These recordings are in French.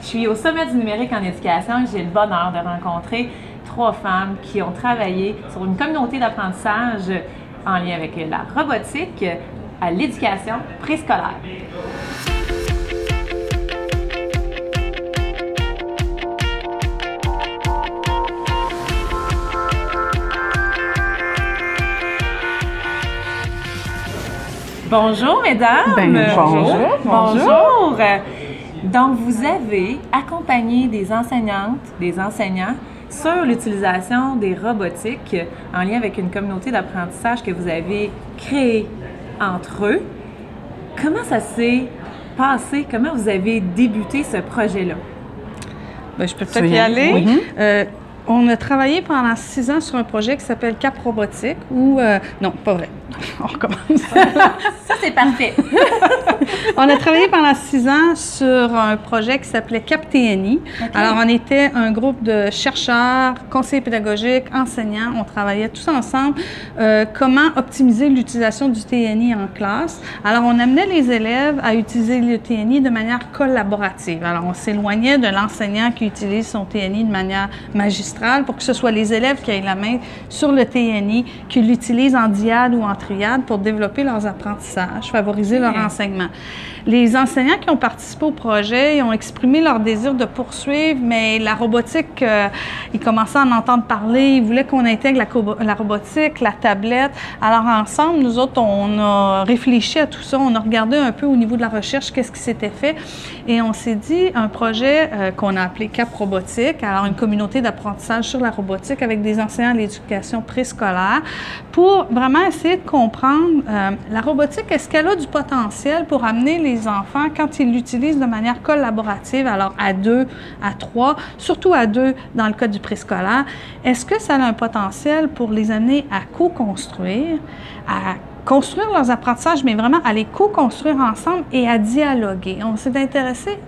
Je suis au sommet du numérique en éducation et j'ai le bonheur de rencontrer 3 femmes qui ont travaillé sur une communauté d'apprentissage en lien avec la robotique à l'éducation préscolaire. Bonjour, mesdames! Bonjour! Bonjour! Donc, vous avez accompagné des enseignantes, des enseignants sur l'utilisation des robotiques en lien avec une communauté d'apprentissage que vous avez créée entre eux. Comment ça s'est passé? Comment vous avez débuté ce projet-là? Bien, je peux peut-être y aller. Oui. On a travaillé pendant 6 ans sur un projet qui s'appelle Cap Robotique ou... non, pas vrai. On recommence. Ça, c'est parfait. On a travaillé pendant 6 ans sur un projet qui s'appelait Cap TNI. Okay. Alors, on était un groupe de chercheurs, conseillers pédagogiques, enseignants. On travaillait tous ensemble comment optimiser l'utilisation du TNI en classe. Alors, on amenait les élèves à utiliser le TNI de manière collaborative. Alors, on s'éloignait de l'enseignant qui utilise son TNI de manière magistrale pour que ce soit les élèves qui aient la main sur le TNI, qui l'utilisent en dyade ou en triade pour développer leurs apprentissages, favoriser leur enseignement. Les enseignants qui ont participé au projet, ils ont exprimé leur désir de poursuivre, mais la robotique, ils commençaient à en entendre parler, ils voulaient qu'on intègre la robotique, la tablette. Alors ensemble, nous autres, on a réfléchi à tout ça, on a regardé un peu au niveau de la recherche qu'est-ce qui s'était fait et on s'est dit un projet qu'on a appelé Cap Robotique, alors une communauté d'apprentissage sur la robotique avec des enseignants de l'éducation préscolaire pour vraiment essayer de comprendre la robotique, est-ce qu'elle a du potentiel pour amener les enfants quand ils l'utilisent de manière collaborative, alors à 2, à 3, surtout à 2 dans le cas du préscolaire, est-ce que ça a un potentiel pour les amener à co-construire, à construire leurs apprentissages, mais vraiment à les co-construire ensemble et à dialoguer. On s'est intéressé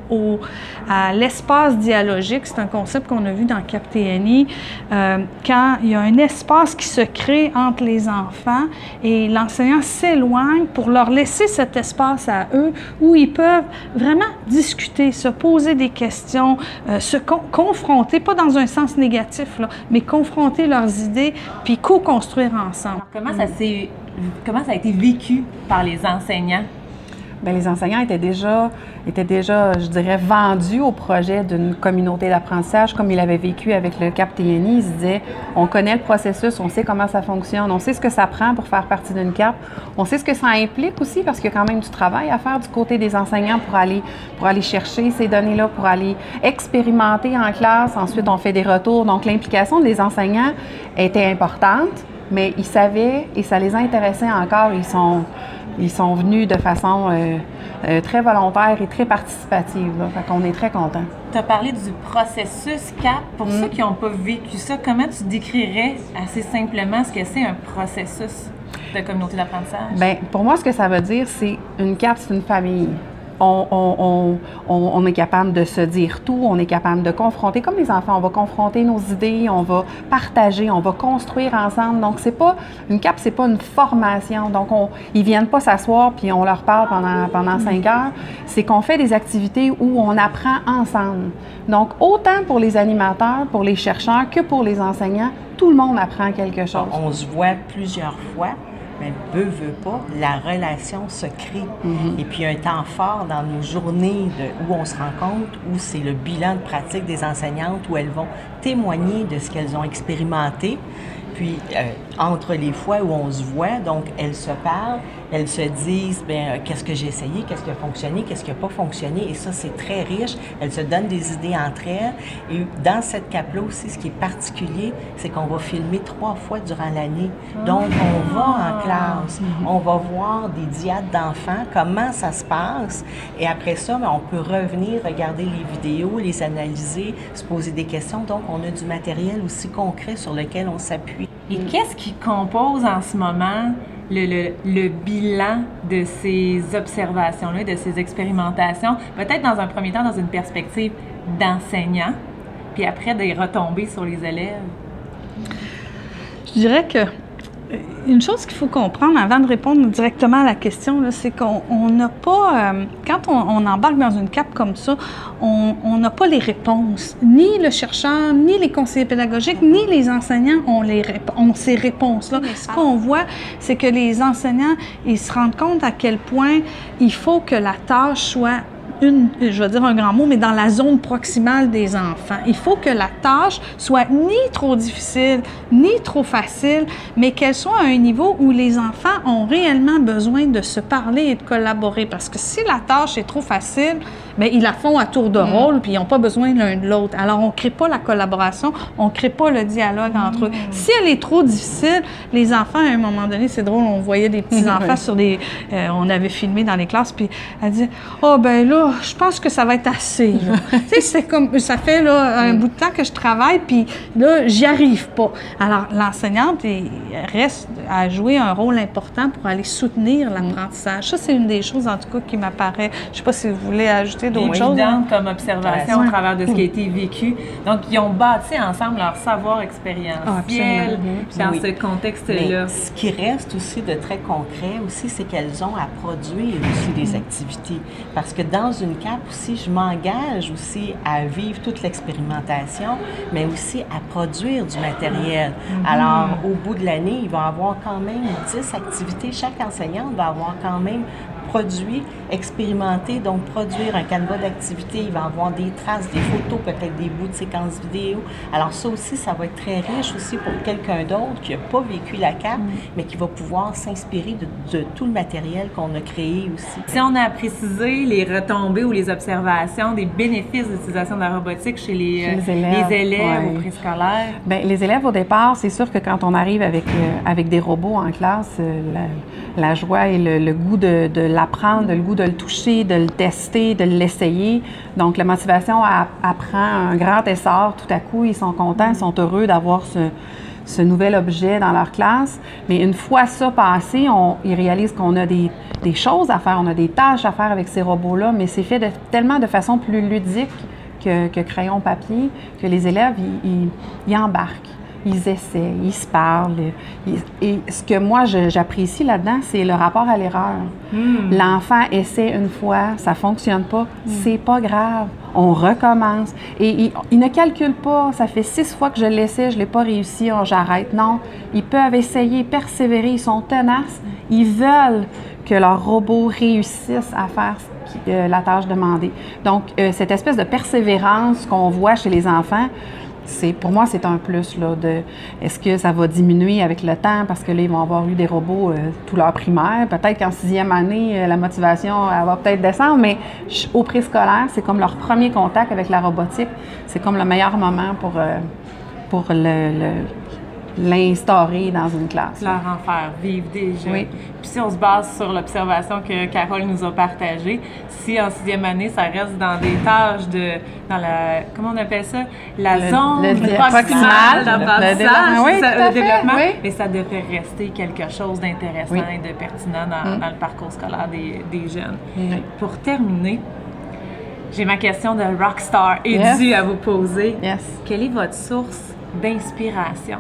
à l'espace dialogique. C'est un concept qu'on a vu dans Cap TNI, quand il y a un espace qui se crée entre les enfants et l'enseignant s'éloigne pour leur laisser cet espace à eux où ils peuvent vraiment discuter, se poser des questions, se confronter, pas dans un sens négatif, là, mais confronter leurs idées puis co-construire ensemble. Alors, comment ça a été vécu par les enseignants? Bien, les enseignants étaient déjà, je dirais, vendus au projet d'une communauté d'apprentissage comme ils l'avaient vécu avec le Cap TNI. Ils se disaient, on connaît le processus, on sait comment ça fonctionne, on sait ce que ça prend pour faire partie d'une CAP, on sait ce que ça implique aussi parce qu'il y a quand même du travail à faire du côté des enseignants pour aller chercher ces données-là, pour aller expérimenter en classe. Ensuite, on fait des retours. Donc, l'implication des enseignants était importante, mais ils savaient et ça les intéressait encore. Ils sont venus de façon très volontaire et très participative. Là. Fait qu'on est très contents. Tu as parlé du processus CAP. Pour ceux qui n'ont pas vécu ça, comment tu décrirais assez simplement ce que c'est un processus de communauté d'apprentissage? Bien, pour moi, ce que ça veut dire, c'est une CAP, c'est une famille. On est capable de se dire tout, on est capable de confronter, comme les enfants, on va confronter nos idées, on va partager, on va construire ensemble. Donc, c'est pas une CAP, c'est pas une formation. Donc, ils viennent pas s'asseoir puis on leur parle pendant 5 heures. C'est qu'on fait des activités où on apprend ensemble. Donc, autant pour les animateurs, pour les chercheurs que pour les enseignants, tout le monde apprend quelque chose. On se voit plusieurs fois. Mais veut pas, la relation se crée. Et puis, il y a un temps fort dans nos journées où on se rencontre, où c'est le bilan de pratique des enseignantes, où elles vont témoigner de ce qu'elles ont expérimenté. Puis, entre les fois où on se voit, donc, elles se parlent, elles se disent, bien, qu'est-ce que j'ai essayé, qu'est-ce qui a fonctionné, qu'est-ce qui n'a pas fonctionné, et ça, c'est très riche. Elles se donnent des idées entre elles. Et dans cette CAP-là aussi, ce qui est particulier, c'est qu'on va filmer 3 fois durant l'année. Donc, on va en classe, on va voir des diades d'enfants, comment ça se passe, et après ça, bien, on peut revenir, regarder les vidéos, les analyser, se poser des questions. Donc, on a du matériel aussi concret sur lequel on s'appuie. Et qu'est-ce qui compose en ce moment le bilan de ces observations-là, de ces expérimentations? Peut-être dans un premier temps, dans une perspective d'enseignant, puis après des retombées sur les élèves? Je dirais que une chose qu'il faut comprendre avant de répondre directement à la question, c'est qu'on n'a pas, quand on embarque dans une CAP comme ça, on n'a pas les réponses. Ni le chercheur, ni les conseillers pédagogiques, ni les enseignants ont ces réponses-là. Ce qu'on voit, c'est que les enseignants, ils se rendent compte à quel point il faut que la tâche soit je vais dire un grand mot, mais dans la zone proximale des enfants. Il faut que la tâche soit ni trop difficile, ni trop facile, mais qu'elle soit à un niveau où les enfants ont réellement besoin de se parler et de collaborer. Parce que si la tâche est trop facile, bien, ils la font à tour de rôle, puis ils n'ont pas besoin l'un de l'autre. Alors, on ne crée pas la collaboration, on ne crée pas le dialogue entre eux. Si elle est trop difficile, les enfants, à un moment donné, c'est drôle, on voyait des petits enfants sur des... on avait filmé dans les classes, puis elle disait « Oh, ben là, je pense que ça va être assez. » Tu sais, c'est comme... Ça fait là, un bout de temps que je travaille, puis là, j'y arrive pas. Alors, l'enseignante reste à jouer un rôle important pour aller soutenir l'apprentissage. Ça, c'est une des choses, en tout cas, qui m'apparaît. Je ne sais pas si vous voulez ajouter d'autres choses. Évidente comme observation au travers de ce qui a été vécu. Donc, ils ont bâti ensemble leur savoir expérientiel dans ce contexte-là. Ce qui reste aussi de très concret aussi, c'est qu'elles ont à produire aussi des activités. Parce que dans une CAP aussi, je m'engage aussi à vivre toute l'expérimentation, mais aussi à produire du matériel. Alors, au bout de l'année, il va y avoir quand même 10 activités. Chaque enseignante va avoir quand même produit, expérimenter, donc produire un canevas d'activité. Il va avoir des traces, des photos, peut-être des bouts de séquences vidéo. Alors ça aussi, ça va être très riche aussi pour quelqu'un d'autre qui n'a pas vécu la CAP, mais qui va pouvoir s'inspirer de tout le matériel qu'on a créé aussi. Si on a précisé les retombées ou les observations des bénéfices d'utilisation de la robotique chez les élèves au préscolaire? Bien, les élèves, au départ, c'est sûr que quand on arrive avec des robots en classe, la joie et le goût de l'apprendre, le goût de le toucher, de le tester, de l'essayer. Donc, la motivation prend un grand essor. Tout à coup, ils sont contents, ils sont heureux d'avoir ce nouvel objet dans leur classe. Mais une fois ça passé, ils réalisent qu'on a des choses à faire, on a des tâches à faire avec ces robots-là, mais c'est fait tellement de façon plus ludique que crayon papier, que les élèves, ils embarquent. Ils essaient, ils se parlent. Et ce que moi, j'apprécie là-dedans, c'est le rapport à l'erreur. L'enfant essaie une fois, ça ne fonctionne pas, c'est pas grave. On recommence. Et ils ne calculent pas. Ça fait 6 fois que je l'essaie, je ne l'ai pas réussi, j'arrête. Non, ils peuvent essayer, persévérer, ils sont tenaces. Ils veulent que leur robot réussisse à faire la tâche demandée. Donc, cette espèce de persévérance qu'on voit chez les enfants, pour moi, c'est un plus. Est-ce que ça va diminuer avec le temps parce que là, ils vont avoir eu des robots tout leur primaire? Peut-être qu'en 6e année, la motivation elle va peut-être descendre, mais au préscolaire, c'est comme leur premier contact avec la robotique. C'est comme le meilleur moment pour l'instaurer dans une classe. Leur en faire vivre déjà. Oui. Puis si on se base sur l'observation que Carole nous a partagée, si en 6e année, ça reste dans des tâches dans la, comment on appelle ça? La zone proximale d'apprentissage, le développement, mais ça devrait rester quelque chose d'intéressant et de pertinent dans le parcours scolaire des jeunes. Pour terminer, j'ai ma question de rockstar Edu à vous poser. Quelle est votre source d'inspiration?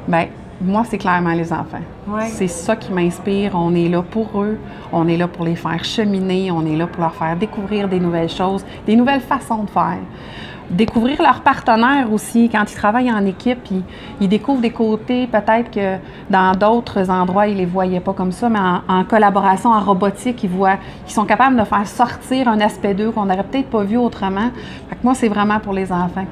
Bien, moi, c'est clairement les enfants. C'est ça qui m'inspire. On est là pour eux. On est là pour les faire cheminer. On est là pour leur faire découvrir des nouvelles choses, des nouvelles façons de faire. Découvrir leurs partenaires aussi. Quand ils travaillent en équipe, ils découvrent des côtés peut-être que dans d'autres endroits, ils ne les voyaient pas comme ça, mais en collaboration, en robotique, ils sont capables de faire sortir un aspect d'eux qu'on n'aurait peut-être pas vu autrement. Fait que moi, c'est vraiment pour les enfants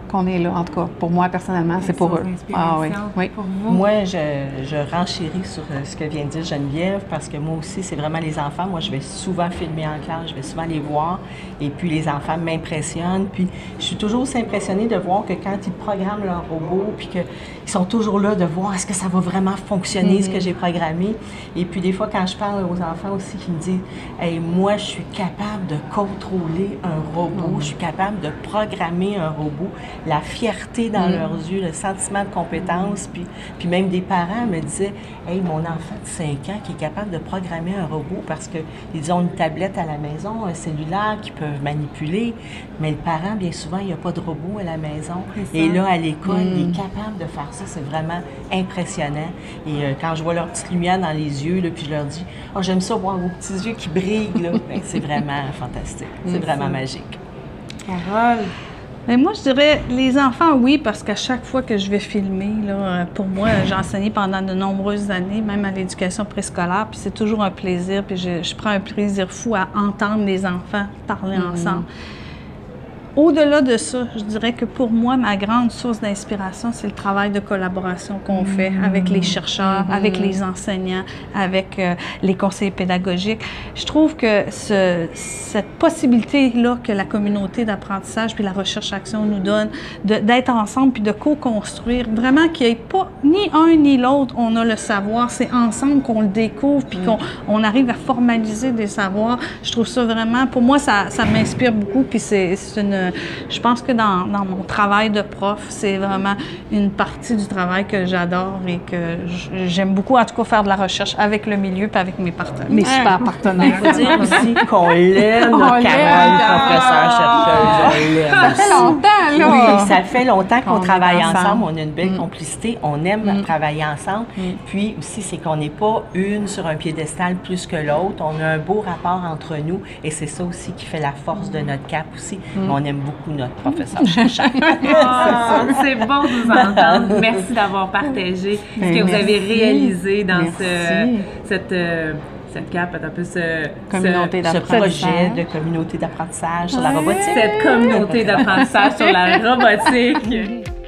qu'on est là. En tout cas, pour moi, personnellement, c'est pour eux. Pour vous? Moi, je renchéris sur ce que vient de dire Geneviève, parce que moi aussi, c'est vraiment les enfants. Moi, je vais souvent filmer en classe, je vais souvent les voir, et puis les enfants m'impressionnent. Puis je suis toujours aussi impressionnée de voir que quand ils programment leur robot, puis qu'ils sont toujours là de voir est-ce que ça va vraiment fonctionner, ce que j'ai programmé. Et puis des fois, quand je parle aux enfants aussi qui me disent « Hey, moi, je suis capable de contrôler un robot, je suis capable de programmer un robot », la fierté dans leurs yeux, le sentiment de compétence, puis même des parents me disaient « Hey, mon enfant de 5 ans qui est capable de programmer un robot parce qu'ils ont une tablette à la maison, un cellulaire qu'ils peuvent manipuler. » Mais le parent, bien souvent, souvent, il n'y a pas de robot à la maison. Et là, à l'école, il est capable de faire ça. C'est vraiment impressionnant. Et quand je vois leur petite lumière dans les yeux, là, puis je leur dis « Oh, j'aime ça voir vos petits yeux qui brillent. » Ben, c'est vraiment fantastique. C'est vraiment magique. Carole? Mais moi, je dirais les enfants, oui, parce qu'à chaque fois que je vais filmer, là, pour moi, j'ai enseigné pendant de nombreuses années, même à l'éducation préscolaire, puis c'est toujours un plaisir, puis je prends un plaisir fou à entendre les enfants parler ensemble. Au-delà de ça, je dirais que pour moi, ma grande source d'inspiration, c'est le travail de collaboration qu'on fait avec les chercheurs, avec les enseignants, avec les conseillers pédagogiques. Je trouve que cette possibilité-là que la communauté d'apprentissage puis la recherche-action nous donne, d'être ensemble puis de co-construire, vraiment qu'il n'y ait pas ni un ni l'autre, on a le savoir, c'est ensemble qu'on le découvre puis qu'on arrive à formaliser des savoirs. Je trouve ça vraiment, pour moi, ça m'inspire beaucoup puis je pense que dans mon travail de prof, c'est vraiment une partie du travail que j'adore et que j'aime beaucoup, en tout cas, faire de la recherche avec le milieu et avec mes super partenaires. Il faut dire aussi qu'on l'aime, notre Carole, professeure chercheuse. Ça fait longtemps, là. Oui, ça fait longtemps qu'on travaille ensemble. On a une belle complicité. On aime travailler ensemble. Puis aussi, c'est qu'on n'est pas une sur un piédestal plus que l'autre. On a un beau rapport entre nous et c'est ça aussi qui fait la force de notre CAP aussi. Mais on aime beaucoup notre professeur chercheur. C'est bon de vous entendre. Merci d'avoir partagé ce que vous avez réalisé dans cette CAP, un peu ce projet de communauté d'apprentissage sur la robotique. Cette communauté d'apprentissage sur la robotique.